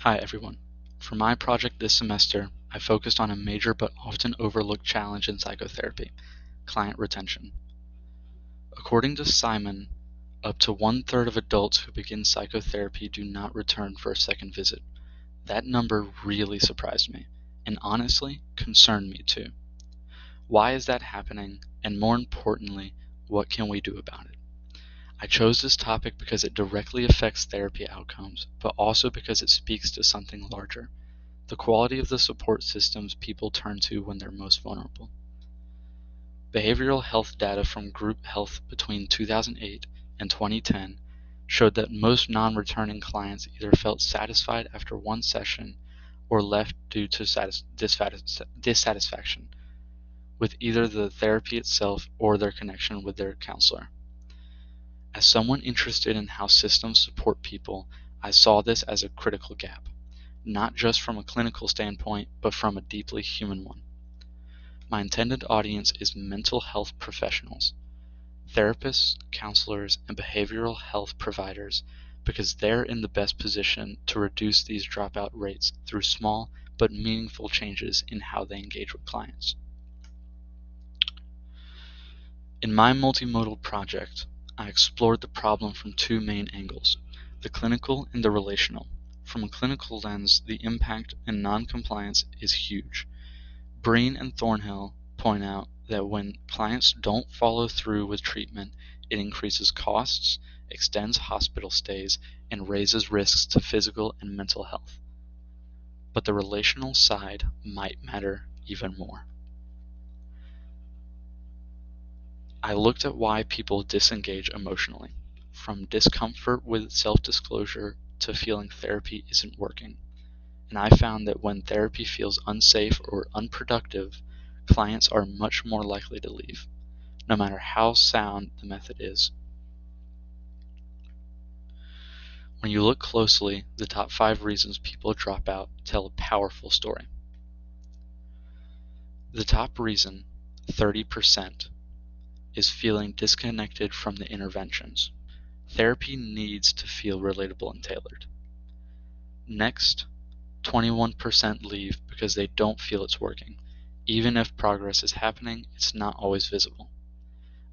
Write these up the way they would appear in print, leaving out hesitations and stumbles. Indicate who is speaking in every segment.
Speaker 1: Hi everyone. For my project this semester, I focused on a major but often overlooked challenge in psychotherapy: client retention. According to Simon, up to 1/3 of adults who begin psychotherapy do not return for a second visit. That number really surprised me, and honestly, concerned me too. Why is that happening, and more importantly, what can we do about it? I chose this topic because it directly affects therapy outcomes, but also because it speaks to something larger: the quality of the support systems people turn to when they're most vulnerable. Behavioral health data from group health between 2008 and 2010 showed that most non-returning clients either felt satisfied after one session or left due to dissatisfaction with either the therapy itself or their connection with their counselor. As someone interested in how systems support people, I saw this as a critical gap, not just from a clinical standpoint, but from a deeply human one. My intended audience is mental health professionals, therapists, counselors, and behavioral health providers, because they're in the best position to reduce these dropout rates through small but meaningful changes in how they engage with clients. In my multimodal project, I explored the problem from two main angles: the clinical and the relational. From a clinical lens, the impact in non-compliance is huge. Breen and Thornhill point out that when clients don't follow through with treatment, it increases costs, extends hospital stays, and raises risks to physical and mental health. But the relational side might matter even more. I looked at why people disengage emotionally, from discomfort with self-disclosure to feeling therapy isn't working. And I found that when therapy feels unsafe or unproductive, clients are much more likely to leave, no matter how sound the method is. When you look closely, the top 5 reasons people drop out tell a powerful story. The top reason, 30%, is feeling disconnected from the interventions. Therapy needs to feel relatable and tailored. Next, 21% leave because they don't feel it's working. Even if progress is happening, it's not always visible.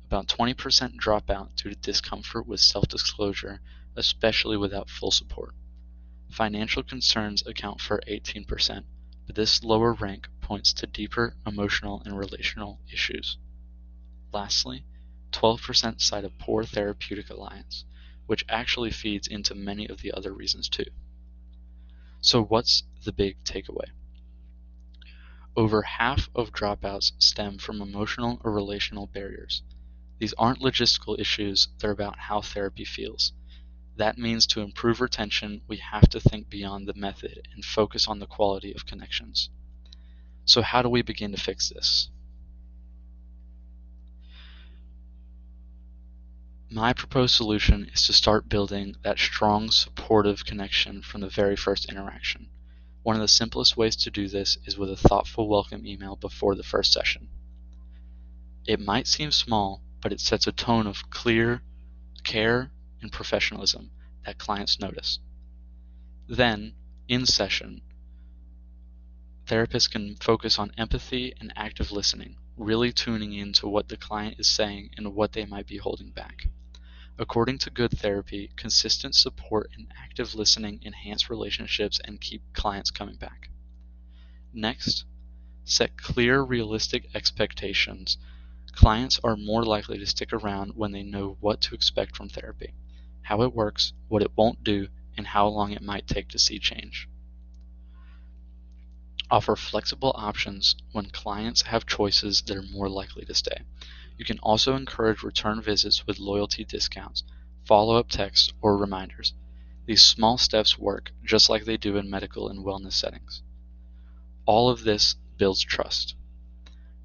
Speaker 1: About 20% drop out due to discomfort with self-disclosure, especially without full support. Financial concerns account for 18%, but this lower rank points to deeper emotional and relational issues. Lastly, 12% cite a poor therapeutic alliance, which actually feeds into many of the other reasons too. So what's the big takeaway? Over half of dropouts stem from emotional or relational barriers. These aren't logistical issues, they're about how therapy feels. That means to improve retention, we have to think beyond the method and focus on the quality of connections. So how do we begin to fix this? My proposed solution is to start building that strong, supportive connection from the very first interaction. One of the simplest ways to do this is with a thoughtful welcome email before the first session. It might seem small, but it sets a tone of clear care and professionalism that clients notice. Then, in session, therapists can focus on empathy and active listening, really tuning into what the client is saying and what they might be holding back. According to good therapy, consistent support and active listening enhance relationships and keep clients coming back. Next, set clear, realistic expectations. Clients are more likely to stick around when they know what to expect from therapy, how it works, what it won't do, and how long it might take to see change. Offer flexible options. When clients have choices, they're more likely to stay. You can also encourage return visits with loyalty discounts, follow-up texts, or reminders. These small steps work just like they do in medical and wellness settings. All of this builds trust.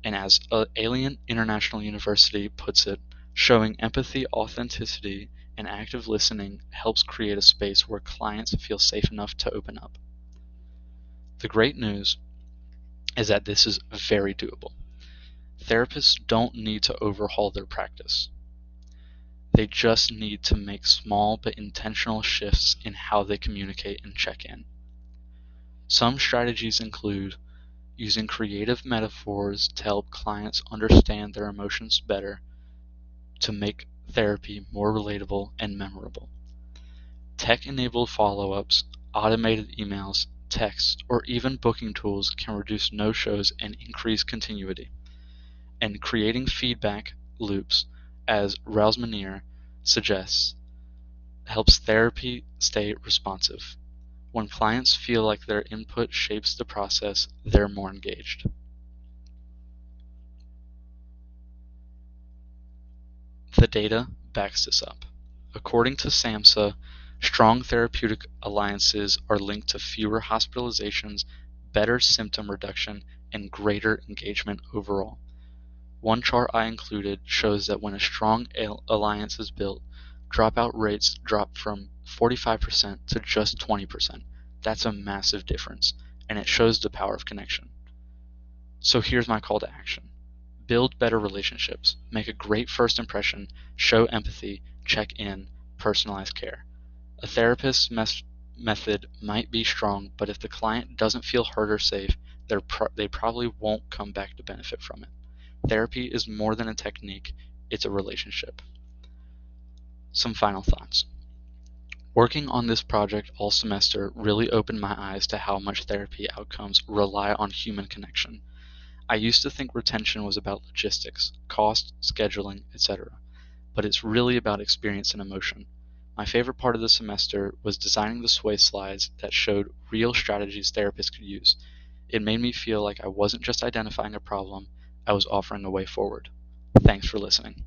Speaker 1: And as Alien International University puts it, showing empathy, authenticity, and active listening helps create a space where clients feel safe enough to open up. The great news is that this is very doable. Therapists don't need to overhaul their practice. They just need to make small but intentional shifts in how they communicate and check in. Some strategies include using creative metaphors to help clients understand their emotions better, to make therapy more relatable and memorable. Tech-enabled follow-ups, automated emails, texts, or even booking tools can reduce no-shows and increase continuity. And creating feedback loops, as Rausmanier suggests, helps therapy stay responsive. When clients feel like their input shapes the process, they're more engaged. The data backs this up. According to SAMHSA, strong therapeutic alliances are linked to fewer hospitalizations, better symptom reduction, and greater engagement overall. One chart I included shows that when a strong alliance is built, dropout rates drop from 45% to just 20%. That's a massive difference, and it shows the power of connection. So here's my call to action. Build better relationships, make a great first impression, show empathy, check in, personalize care. A therapist's method might be strong, but if the client doesn't feel heard or safe, they probably won't come back to benefit from it. Therapy is more than a technique, it's a relationship. Some final thoughts. Working on this project all semester really opened my eyes to how much therapy outcomes rely on human connection. I used to think retention was about logistics, cost, scheduling, etc., but it's really about experience and emotion. My favorite part of the semester was designing the sway slides that showed real strategies therapists could use. It made me feel like I wasn't just identifying a problem, I was offering a way forward. Thanks for listening.